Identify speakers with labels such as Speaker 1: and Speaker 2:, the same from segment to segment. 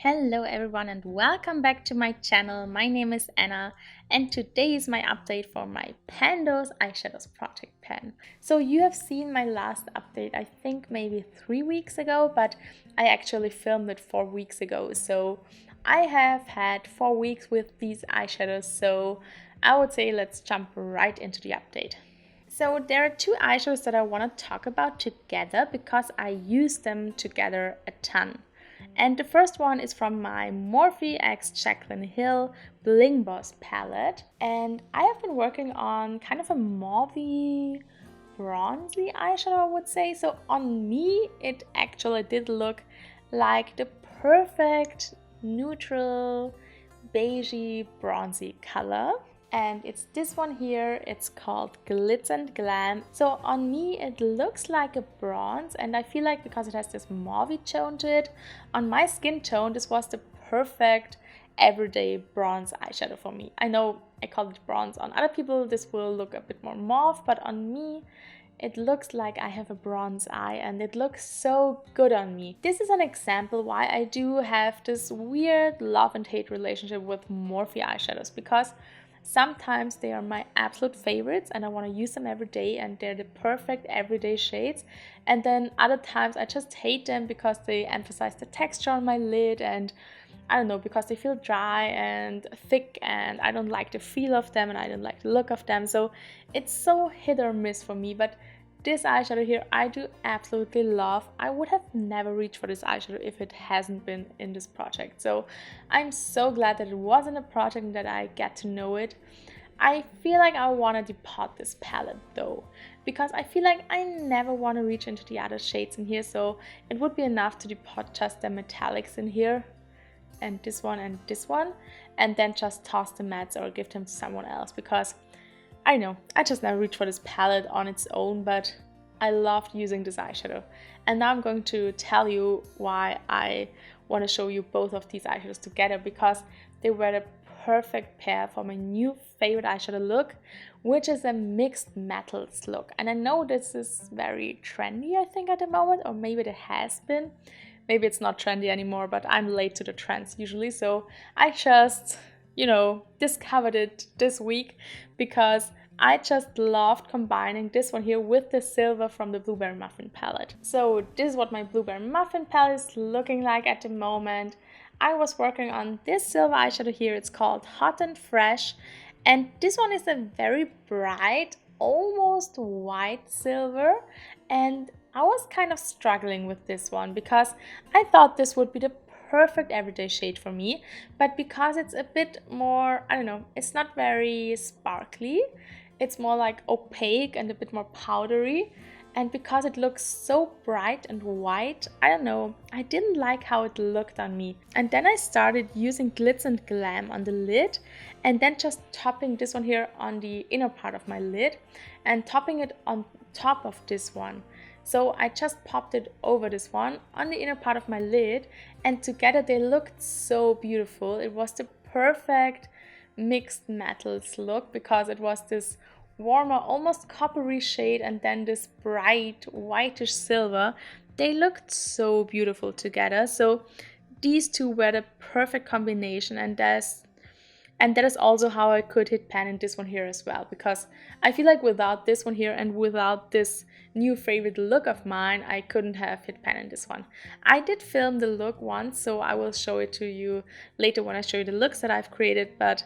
Speaker 1: Hello everyone and welcome back to my channel. My name is Anna and today is my update for my THOSE Eyeshadows project pen. So you have seen my last update I think maybe 3 weeks ago, but I actually filmed it 4 weeks ago. So I have had 4 weeks with these eyeshadows, so I would say let's jump right into the update. So there are two eyeshadows that I want to talk about together because I use them together a ton. And the first one is from my Morphe x Jaclyn Hill Bling Boss palette. And I have been working on kind of a mauve bronzy eyeshadow, I would say. So on me, it actually did look like the perfect neutral beigey bronzy color. And it's this one here. It's called Glitz and Glam. So on me it looks like a bronze, and I feel like because it has this mauve tone to it, on my skin tone this was the perfect everyday bronze eyeshadow for me. I know I call it bronze. On other people this will look a bit more mauve, but on me it looks like I have a bronze eye and it looks so good on me. This is an example why I do have this weird love and hate relationship with Morphe eyeshadows, because sometimes they are my absolute favorites and I want to use them every day and they're the perfect everyday shades. And then other times I just hate them because they emphasize the texture on my lid and I don't know, because they feel dry and thick and I don't like the feel of them and I don't like the look of them. So it's so hit or miss for me. But this eyeshadow here I do absolutely love. I would have never reached for this eyeshadow if it hasn't been in this project. So I'm so glad that it was in a project and that I get to know it. I feel like I want to depot this palette though, because I feel like I never want to reach into the other shades in here. So it would be enough to depot just the metallics in here and this one, and then just toss the mattes or give them to someone else, because I know I just never reached for this palette on its own, but I loved using this eyeshadow. And now I'm going to tell you why I want to show you both of these eyeshadows together, because they were the perfect pair for my new favorite eyeshadow look, which is a mixed metals look. And I know this is very trendy, I think, at the moment, or maybe it has been. Maybe it's not trendy anymore, but I'm late to the trends usually. So I just, discovered it this week because I just loved combining this one here with the silver from the Blueberry Muffin palette. So this is what my Blueberry Muffin palette is looking like at the moment. I was working on this silver eyeshadow here. It's called Hot and Fresh. And this one is a very bright, almost white silver. And I was kind of struggling with this one because I thought this would be the perfect everyday shade for me, but because it's a bit more, I don't know, it's not very sparkly, it's more like opaque and a bit more powdery, and because it looks so bright and white, I don't know, I didn't like how it looked on me. And then I started using Glitz and Glam on the lid, and then just topping this one here on the inner part of my lid and topping it on top of this one. So I just popped it over this one on the inner part of my lid, and together they looked so beautiful. It was the perfect mixed metals look because it was this warmer, almost coppery shade and then this bright whitish silver. They looked so beautiful together. So these two were the perfect combination, and that is also how I could hit pan in this one here as well, because I feel like without this one here and without this new favorite look of mine, I couldn't have hit pan in this one. I did film the look once, so I will show it to you later when I show you the looks that I've created, but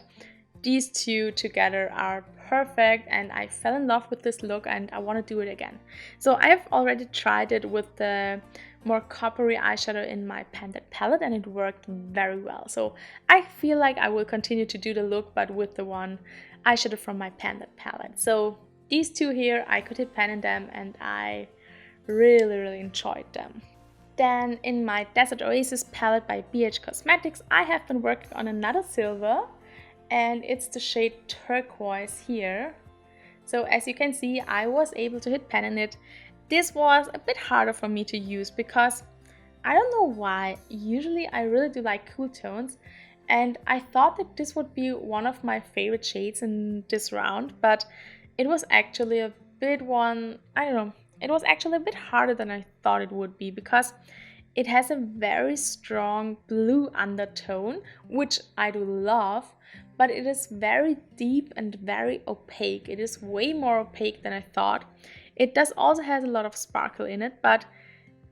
Speaker 1: these two together are perfect and I fell in love with this look and I want to do it again. So I've already tried it with the more coppery eyeshadow in my Pandit palette and it worked very well. So I feel like I will continue to do the look, but with the one eyeshadow from my Pandit palette. So these two here, I could hit pan in them and I really enjoyed them. Then in my Desert Oasis palette by BH Cosmetics, I have been working on another silver, and it's the shade Turquoise here. So as you can see, I was able to hit pan in it. This was a bit harder for me to use because I don't know why. Usually I really do like cool tones, and I thought that this would be one of my favorite shades in this round, but it was actually a bit it was actually a bit harder than I thought it would be, because It has a very strong blue undertone, which I do love, but it is very deep and very opaque. It is way more opaque than I thought. It does also has a lot of sparkle in it, but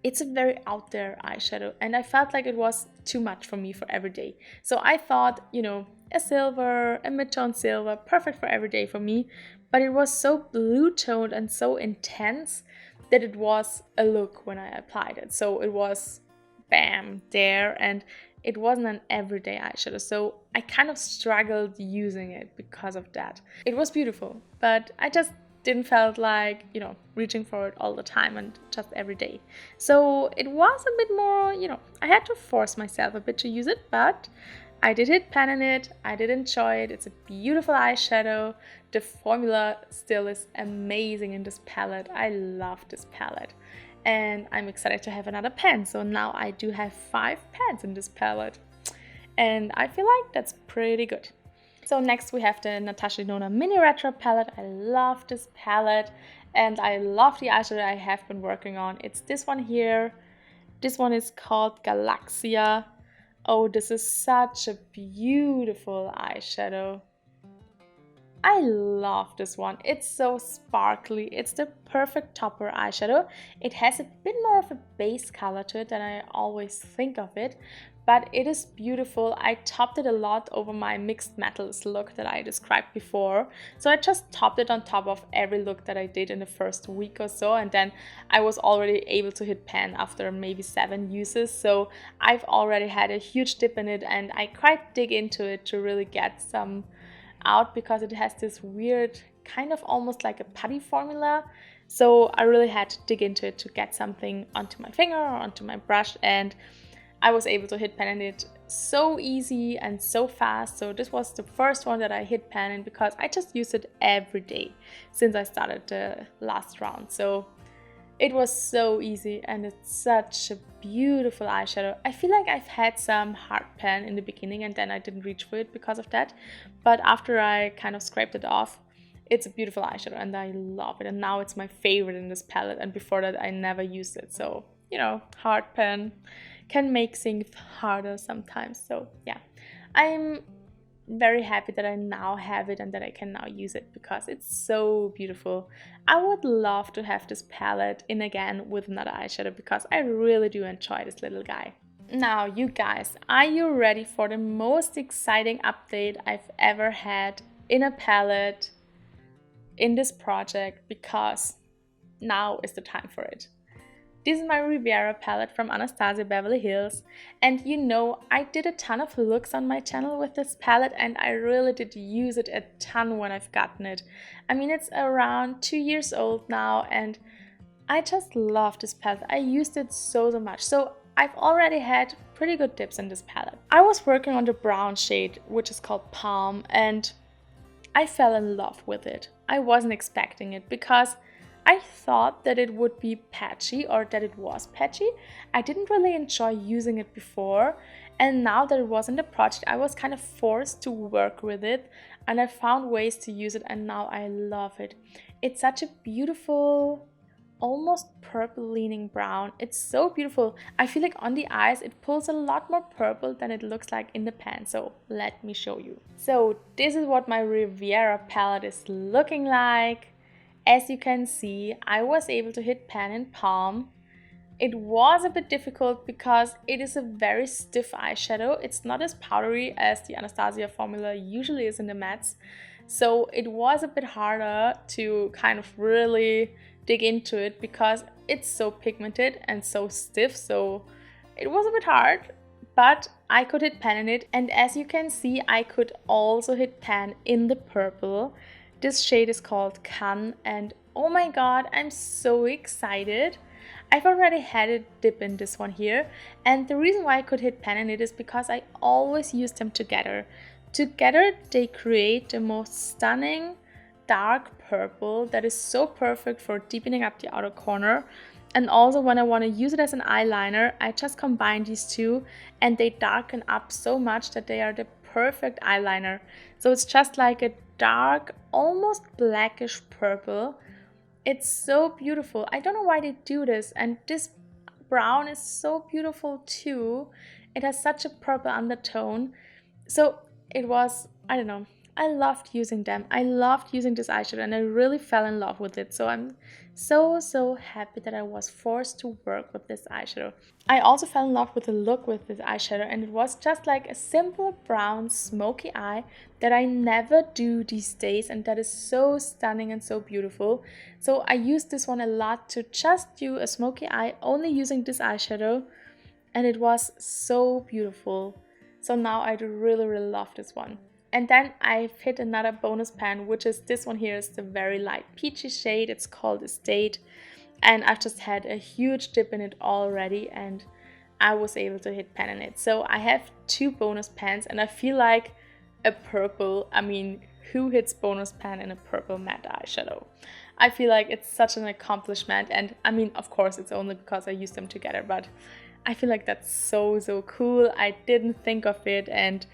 Speaker 1: it's a very out there eyeshadow, and I felt like it was too much for me for every day. So I thought, a silver, a mid-tone silver, perfect for every day for me, but it was so blue toned and so intense that it was a look when I applied it. So it was bam there, and it wasn't an everyday eyeshadow, so I kind of struggled using it because of that. It was beautiful, but I just didn't felt like, reaching for it all the time and just every day. So it was a bit more, I had to force myself a bit to use it, but I did hit pan in it. I did enjoy it. It's a beautiful eyeshadow. The formula still is amazing in this palette. I love this palette. And I'm excited to have another pan. So now I do have 5 pans in this palette. And I feel like that's pretty good. So next we have the Natasha Denona Mini Retro palette. I love this palette and I love the eyeshadow I have been working on. It's this one here. This one is called Galaxia. Oh, this is such a beautiful eyeshadow. I love this one. It's so sparkly. It's the perfect topper eyeshadow. It has a bit more of a base color to it than I always think of it, but it is beautiful. I topped it a lot over my mixed metals look that I described before. So I just topped it on top of every look that I did in the first week or so, and then I was already able to hit pan after maybe 7 uses. So I've already had a huge dip in it, and I quite dig into it to really get some out because it has this weird kind of almost like a putty formula. So I really had to dig into it to get something onto my finger or onto my brush, and I was able to hit pan in it so easy and so fast. So this was the first one that I hit pan in because I just used it every day since I started the last round. So it was so easy and it's such a beautiful eyeshadow. I feel like I've had some hard pan in the beginning and then I didn't reach for it because of that. But after I kind of scraped it off, it's a beautiful eyeshadow and I love it. And now it's my favorite in this palette, and before that I never used it. So, hard pan can make things harder sometimes. So yeah, I'm very happy that I now have it and that I can now use it because it's so beautiful. I would love to have this palette in again with another eyeshadow because I really do enjoy this little guy. Now, you guys, are you ready for the most exciting update I've ever had in a palette in this project? Because now is the time for it. This is my Riviera palette from Anastasia Beverly Hills, and I did a ton of looks on my channel with this palette and I really did use it a ton when I've gotten it. I mean, it's around 2 years old now and I just love this palette. I used it so much. So I've already had pretty good dips in this palette. I was working on the brown shade, which is called Palm, and I fell in love with it. I wasn't expecting it because I thought that it would be patchy or that it was patchy. I didn't really enjoy using it before, and now that it was in the project, I was kind of forced to work with it and I found ways to use it and now I love it. It's such a beautiful, almost purple leaning brown. It's so beautiful. I feel like on the eyes it pulls a lot more purple than it looks like in the pan. So let me show you. So this is what my Riviera palette is looking like. As you can see, I was able to hit pan and palm. It was a bit difficult because it is a very stiff eyeshadow. It's not as powdery as the Anastasia formula usually is in the mattes. So it was a bit harder to kind of really dig into it because it's so pigmented and so stiff. So it was a bit hard, but I could hit pan in it. And as you can see, I could also hit pan in the purple. This shade is called Can, and oh my god, I'm so excited. I've already had a dip in this one here, and the reason why I could hit pan in it is because I always use them together. Together they create the most stunning dark purple that is so perfect for deepening up the outer corner. And also when I want to use it as an eyeliner, I just combine these two and they darken up so much that they are the perfect eyeliner. So it's just like a dark, almost blackish purple. It's so beautiful. I don't know why they do this, and this brown is so beautiful too. It has such a purple undertone. So it was, I don't know, I loved using them. I loved using this eyeshadow and I really fell in love with it. So I'm so happy that I was forced to work with this eyeshadow. I also fell in love with the look with this eyeshadow, and it was just like a simple brown smoky eye that I never do these days, and that is so stunning and so beautiful. So I used this one a lot to just do a smoky eye only using this eyeshadow, and it was so beautiful. So now I really love this one. And then I've hit another bonus pan, which is this one here. Is the very light peachy shade. It's called Estate. And I've just had a huge dip in it already, and I was able to hit pan in it. So I have 2 bonus pans, and I feel like a purple. I mean, who hits bonus pan in a purple matte eyeshadow? I feel like it's such an accomplishment. And I mean, of course, it's only because I use them together, but I feel like that's so cool. I didn't think of it, and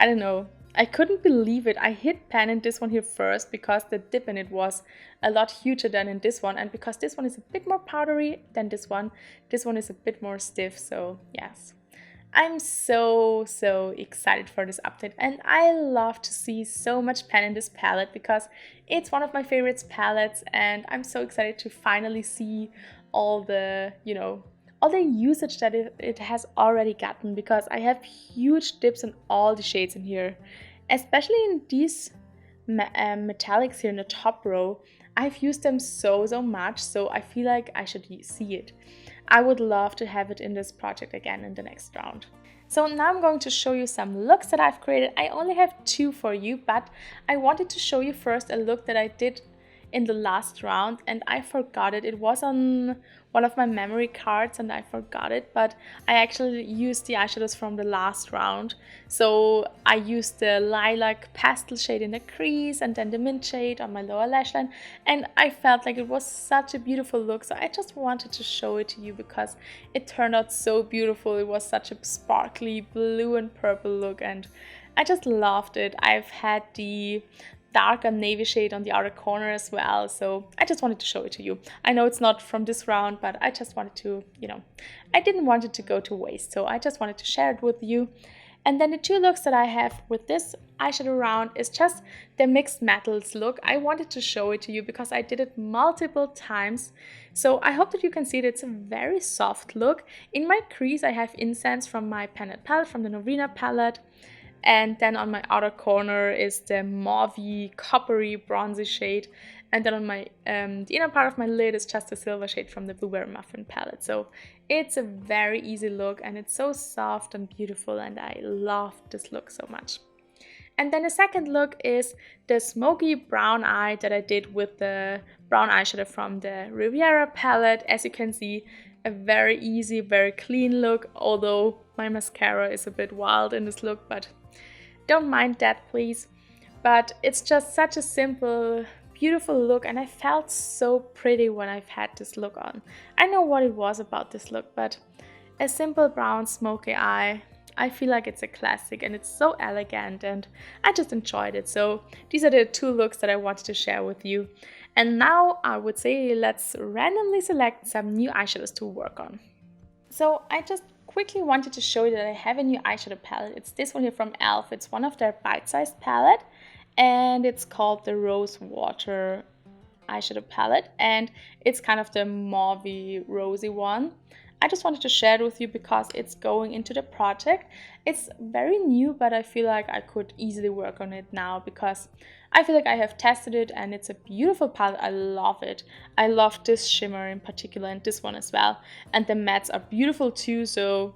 Speaker 1: I don't know. I couldn't believe it. I hit pan in this one here first because the dip in it was a lot huger than in this one, and because this one is a bit more powdery than this one is a bit more stiff. So yes, I'm so excited for this update, and I love to see so much pan in this palette because it's one of my favorites palettes, and I'm so excited to finally see all the, all the usage that it has already gotten, because I have huge dips in all the shades in here, especially in these metallics here in the top row. I've used them so much, so I feel like I should see it. I would love to have it in this project again in the next round. So now I'm going to show you some looks that I've created. I only have 2 for you, but I wanted to show you first a look that I did in the last round, and I forgot it. It was on one of my memory cards and I forgot it, but I actually used the eyeshadows from the last round. So I used the lilac pastel shade in the crease and then the mint shade on my lower lash line, and I felt like it was such a beautiful look, so I just wanted to show it to you because it turned out so beautiful. It was such a sparkly blue and purple look, and I just loved it. I've had the darker navy shade on the outer corner as well, so I just wanted to show it to you. I know it's not from this round, but I just wanted to, I didn't want it to go to waste, so I just wanted to share it with you. And then the 2 looks that I have with this eyeshadow round is just the mixed metals look. I wanted to show it to you because I did it multiple times, so I hope that you can see that it's a very soft look. In my crease I have Incense from my Panette palette, from the Novena palette. And then on my outer corner is the mauvey, coppery, bronzy shade. And then on my the inner part of my lid is just the silver shade from the Blueberry Muffin palette. So it's a very easy look, and it's so soft and beautiful, and I love this look so much. And then the second look is the smoky brown eye that I did with the brown eyeshadow from the Riviera palette. As you can see, a very easy, very clean look, although my mascara is a bit wild in this look, but don't mind that, please. But it's just such a simple, beautiful look, and I felt so pretty when I've had this look on. I know what it was about this look, but a simple brown smoky eye, I feel like it's a classic, and it's so elegant, and I just enjoyed it. So these are the 2 looks that I wanted to share with you. And now I would say let's randomly select some new eyeshadows to work on. So I just quickly wanted to show you that I have a new eyeshadow palette. It's this one here from e.l.f. It's one of their bite-sized palette, and it's called the Rose Water eyeshadow palette, and it's kind of the mauvey rosy one. I just wanted to share it with you because it's going into the project. It's very new, but I feel like I could easily work on it now because I feel like I have tested it, and it's a beautiful palette. I love it. I love this shimmer in particular, and this one as well. And the mattes are beautiful too, so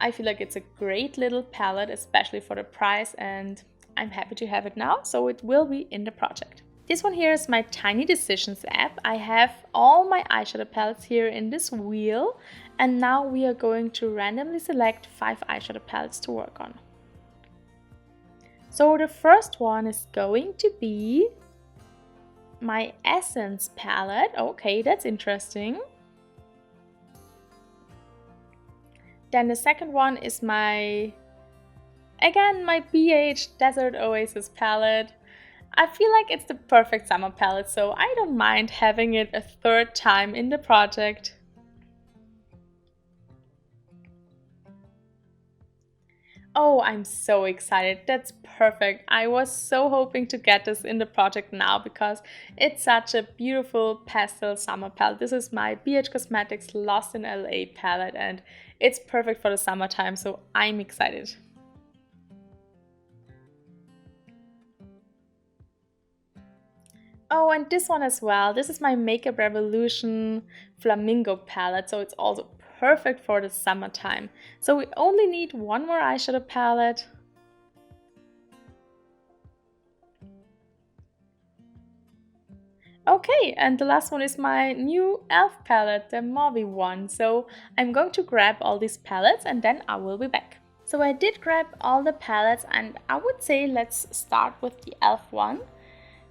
Speaker 1: I feel like it's a great little palette, especially for the price, and I'm happy to have it now, so it will be in the project. This one here is my Tiny Decisions app. I have all my eyeshadow palettes here in this wheel, and now we are going to randomly select 5 eyeshadow palettes to work on. So the first one is going to be my Essence palette. Okay, that's interesting. Then the second one is my BH Desert Oasis palette. I feel like it's the perfect summer palette, so I don't mind having it a 3rd time in the project. Oh, I'm so excited. That's perfect. I was so hoping to get this in the project now because it's such a beautiful pastel summer palette. This is my BH Cosmetics Lost in LA palette and it's perfect for the summertime, so I'm excited. Oh, and this one as well. This is my Makeup Revolution Flamingo palette, so it's also perfect for the summertime. So we only need one more eyeshadow palette. Okay, and the last one is my new e.l.f. palette, the Morphe one. So I'm going to grab all these palettes and then I will be back. So I did grab all the palettes and I would say let's start with the e.l.f. one.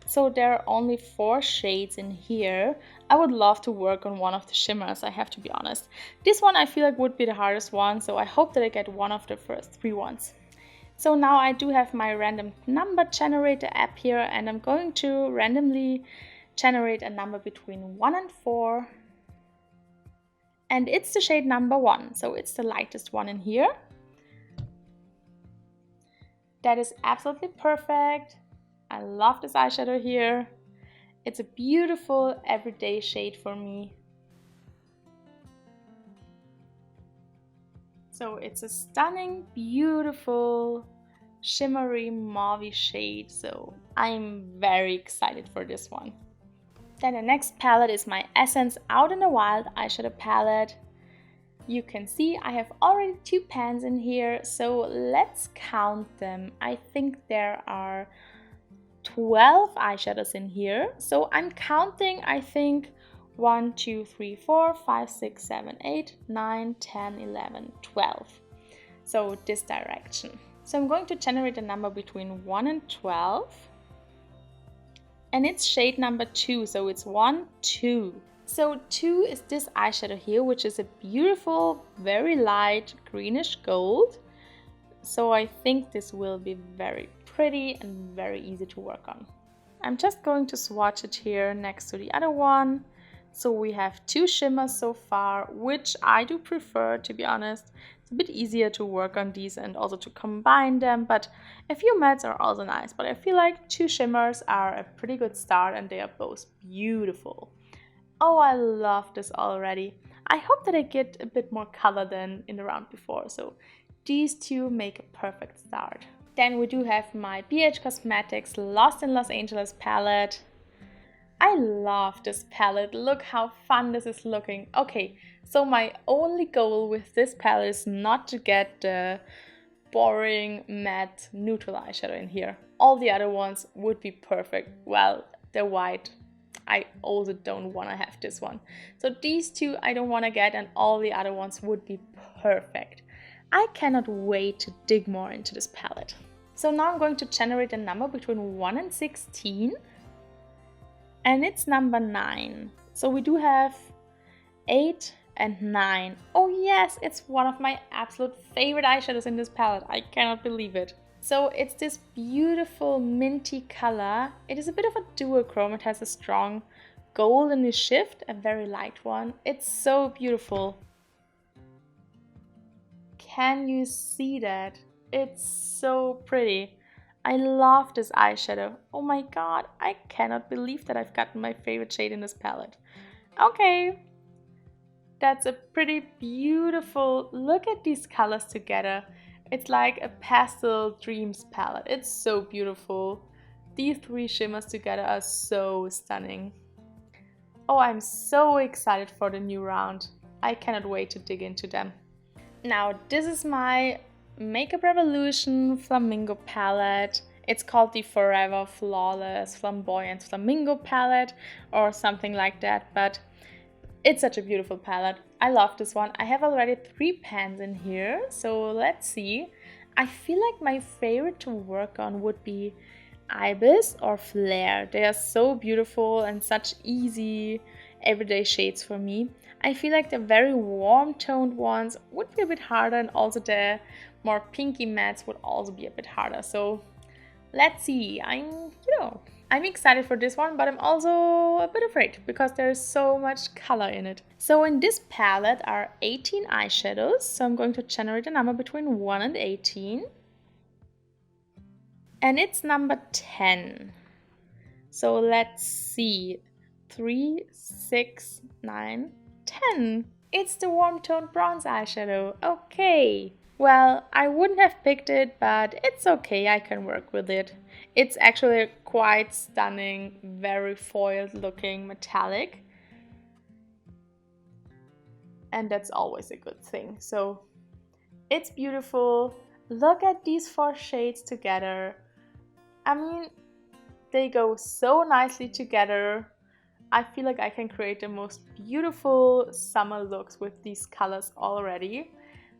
Speaker 1: So there are only 4 shades in here. I would love to work on one of the shimmers, I have to be honest. This one I feel like would be the hardest one, so I hope that I get one of the first 3 ones. So now I do have my random number generator app here and I'm going to randomly generate a number between 1 and 4. And it's the shade number 1, so it's the lightest one in here. That is absolutely perfect. I love this eyeshadow here. It's a beautiful everyday shade for me. So it's a stunning, beautiful, shimmery mauve shade. So I'm very excited for this one. Then the next palette is my Essence Out in the Wild eyeshadow palette. You can see I have already 2 pans in here, so let's count them. I think there are 12 eyeshadows in here. So I'm counting, I think 1, 2, 3, 4, 5, 6, 7, 8, 9, 10, 11, 12. So this direction. So I'm going to generate a number between 1 and 12. And it's shade number 2, so it's 1, 2. So 2 is this eyeshadow here, which is a beautiful, very light greenish gold. So I think this will be very pretty and very easy to work on. I'm just going to swatch it here next to the other one. So we have 2 shimmers so far, which I do prefer, to be honest. It's a bit easier to work on these and also to combine them, but a few mattes are also nice. But I feel like 2 shimmers are a pretty good start and they are both beautiful. Oh, I love this already. I hope that I get a bit more color than in the round before, so these 2 make a perfect start. Then we do have my BH Cosmetics Lost in Los Angeles palette. I love this palette. Look how fun this is looking. Okay, so my only goal with this palette is not to get the boring matte neutral eyeshadow in here. All the other ones would be perfect. Well, the white, I also don't want to have this one. So these 2 I don't want to get and all the other ones would be perfect. I cannot wait to dig more into this palette. So now I'm going to generate a number between 1 and 16. And it's number 9. So we do have 8 and 9. Oh yes, it's one of my absolute favorite eyeshadows in this palette. I cannot believe it. So it's this beautiful minty color. It is a bit of a duochrome. It has a strong golden shift, a very light one. It's so beautiful. Can you see that? It's so pretty. I love this eyeshadow. Oh my god, I cannot believe that I've gotten my favorite shade in this palette. Okay, that's a pretty beautiful, look at these colors together. It's like a pastel dreams palette. It's so beautiful. These 3 shimmers together are so stunning. Oh, I'm so excited for the new round. I cannot wait to dig into them. Now, this is my Makeup Revolution Flamingo palette. It's called the Forever Flawless Flamboyant Flamingo palette or something like that, but it's such a beautiful palette. I love this one. I have already 3 pans in here, so let's see. I feel like my favorite to work on would be Ibis or Flare. They are so beautiful and such easy everyday shades for me. I feel like the very warm toned ones would be a bit harder and also the more pinky mattes would also be a bit harder. So let's see. I'm I'm excited for this one, but I'm also a bit afraid because there's so much color in it. So in this palette are 18 eyeshadows, so I'm going to generate a number between 1 and 18. And it's number 10. So let's see, 3, 6, 9, 10. It's the warm toned bronze eyeshadow. Okay. Well, I wouldn't have picked it, but it's okay, I can work with it. It's actually a quite stunning, very foiled looking metallic. And that's always a good thing. So it's beautiful. Look at these 4 shades together. I mean, they go so nicely together. I feel like I can create the most beautiful summer looks with these colors already.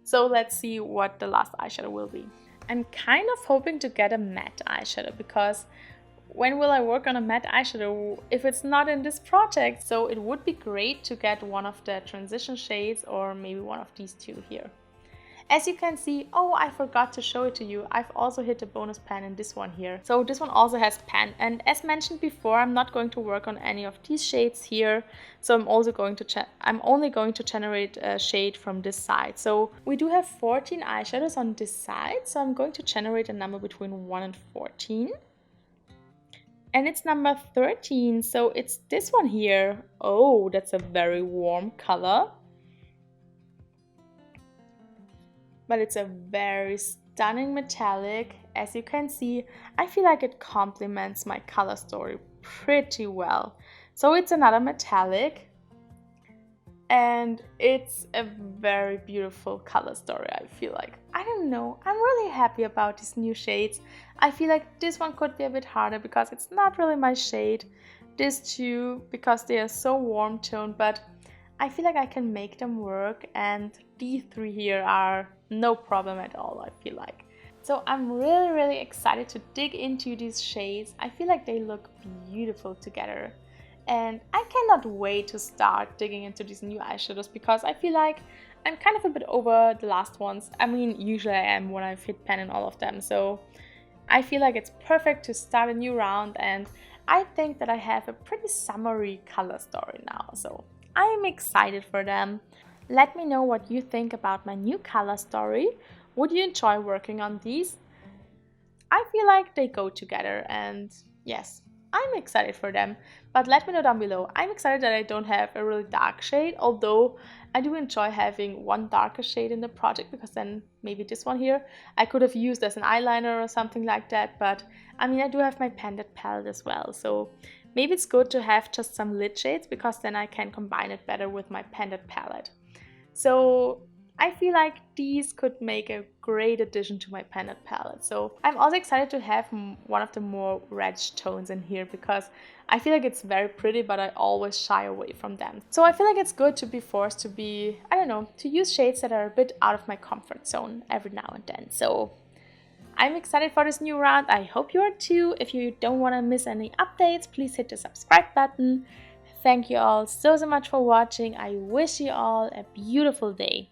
Speaker 1: So let's see what the last eyeshadow will be. I'm kind of hoping to get a matte eyeshadow because when will I work on a matte eyeshadow if it's not in this project? So it would be great to get one of the transition shades or maybe one of these 2 here. As you can see, oh, I forgot to show it to you, I've also hit a bonus pan in this one here. So this one also has pan, and as mentioned before, I'm not going to work on any of these shades here. So I'm only going to generate a shade from this side. So we do have 14 eyeshadows on this side, so I'm going to generate a number between 1 and 14. And it's number 13, so it's this one here. Oh, that's a very warm color. But it's a very stunning metallic. As you can see, I feel like it complements my color story pretty well. So it's another metallic, and it's a very beautiful color story, I feel like. I don't know, I'm really happy about these new shades. I feel like this one could be a bit harder because it's not really my shade. This too, because they are so warm toned, but I feel like I can make them work, and these 3 here are no problem at all, I feel like. So I'm really excited to dig into these shades. I feel like they look beautiful together. And I cannot wait to start digging into these new eyeshadows because I feel like I'm kind of a bit over the last ones. I mean, usually I am when I've hit pan in all of them. So I feel like it's perfect to start a new round, and I think that I have a pretty summery color story now. So I'm excited for them. Let me know what you think about my new color story. Would you enjoy working on these? I feel like they go together, and yes, I'm excited for them. But let me know down below. I'm excited that I don't have a really dark shade, although I do enjoy having one darker shade in the project, because then maybe this one here I could have used as an eyeliner or something like that. But I mean, I do have my pendant palette as well, so maybe it's good to have just some lit shades because then I can combine it better with my pendant palette. So I feel like these could make a great addition to my pendant palette. So I'm also excited to have one of the more reddish tones in here because I feel like it's very pretty, but I always shy away from them. So I feel like it's good to be forced to be, I don't know, to use shades that are a bit out of my comfort zone every now and then. So I'm excited for this new round. I hope you are too. If you don't want to miss any updates, please hit the subscribe button. Thank you all so much for watching. I wish you all a beautiful day.